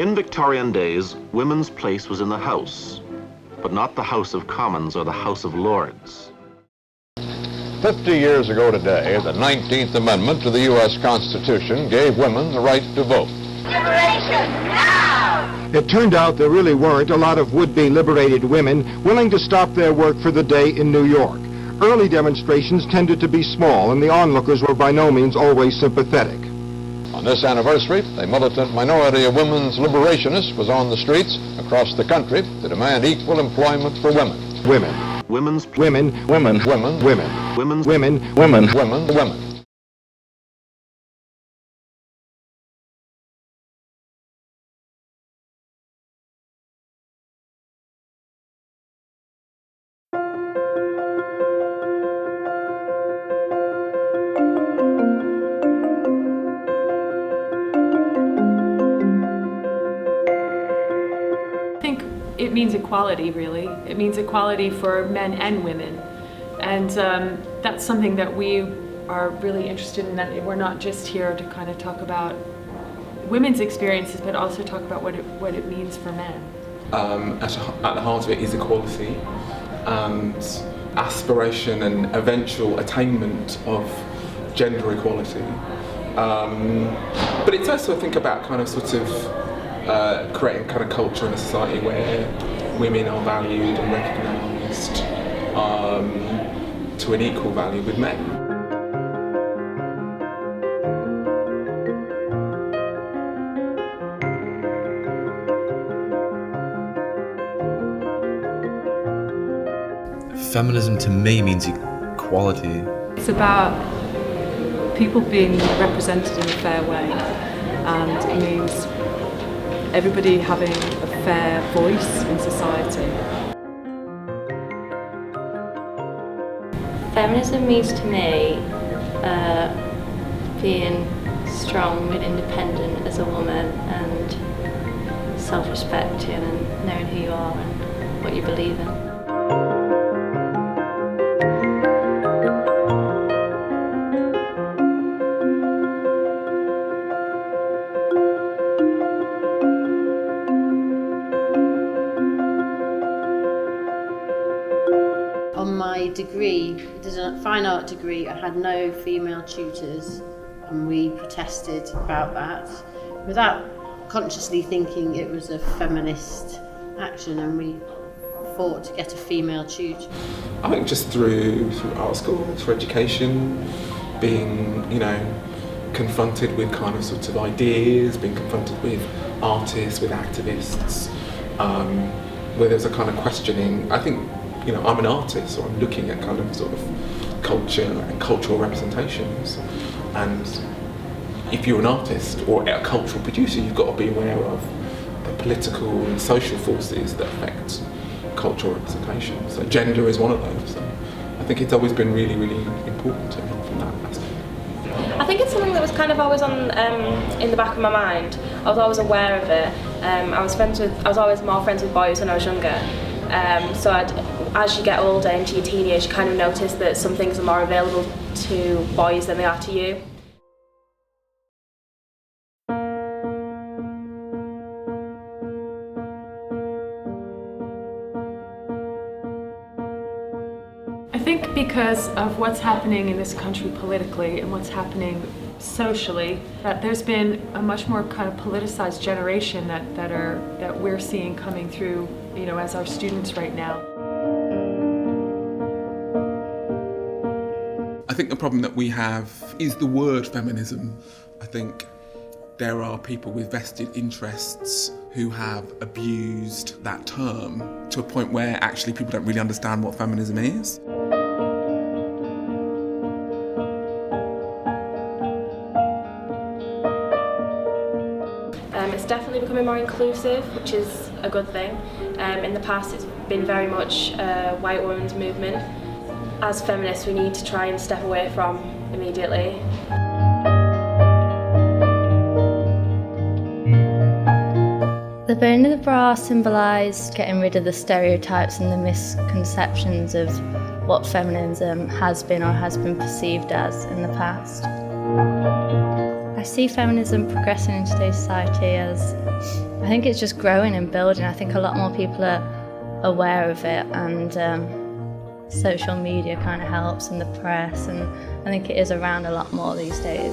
In Victorian days, women's place was in the House, but not the House of Commons or the House of Lords. 50 years ago today, the 19th Amendment to the U.S. Constitution gave women the right to vote. Liberation now! It turned out there really weren't a lot of would-be liberated women willing to stop their work for the day in New York. Early demonstrations tended to be small, and the onlookers were by no means always sympathetic. On this anniversary, a militant minority of women's liberationists was on the streets across the country to demand equal employment for women. Women. Women's Women. Women. Women. Women. Women's Women. Women. Women. Women. It means equality, really. It means equality for men and women. And that's something that we are really interested in, that we're not just here to kind of talk about women's experiences, but also talk about what it means for men. At the heart of it is equality and aspiration and eventual attainment of gender equality. But it's also, I think, about kind of sort of creating kind of culture in a society where women are valued and recognised to an equal value with men. Feminism to me means equality. It's about people being represented in a fair way, and it means everybody having a fair voice in society. Feminism means to me being strong and independent as a woman, and self-respecting and knowing who you are and what you believe in. On my degree, it is a fine art degree, I had no female tutors, and we protested about that without consciously thinking it was a feminist action, and we fought to get a female tutor. I think just through art school, through education, being, confronted with kind of sort of ideas, being confronted with artists, with activists, where there's a kind of questioning. I think, I'm an artist, so I'm looking at kind of sort of culture and cultural representations. And if you're an artist or a cultural producer, you've got to be aware of the political and social forces that affect cultural representation. So gender is one of those. So I think it's always been really, really important to me from that aspect. I think it's something that was kind of always on in the back of my mind. I was always aware of it. I was always more friends with boys when I was younger. So as you get older into your teen years, you kind of notice that some things are more available to boys than they are to you. I think because of what's happening in this country politically and what's happening socially, that there's been a much more kind of politicized generation that we're seeing coming through, as our students right now. I think the problem that we have is the word feminism. I think there are people with vested interests who have abused that term to a point where actually people don't really understand what feminism is. It's definitely becoming more inclusive, which is a good thing. In the past, it's been very much a white woman's movement. As feminists, we need to try and step away from immediately. The burning of the bra symbolised getting rid of the stereotypes and the misconceptions of what feminism has been or has been perceived as in the past. I see feminism progressing in today's society as, I think it's just growing and building. I think a lot more people are aware of it, and social media kind of helps, and the press, and I think it is around a lot more these days.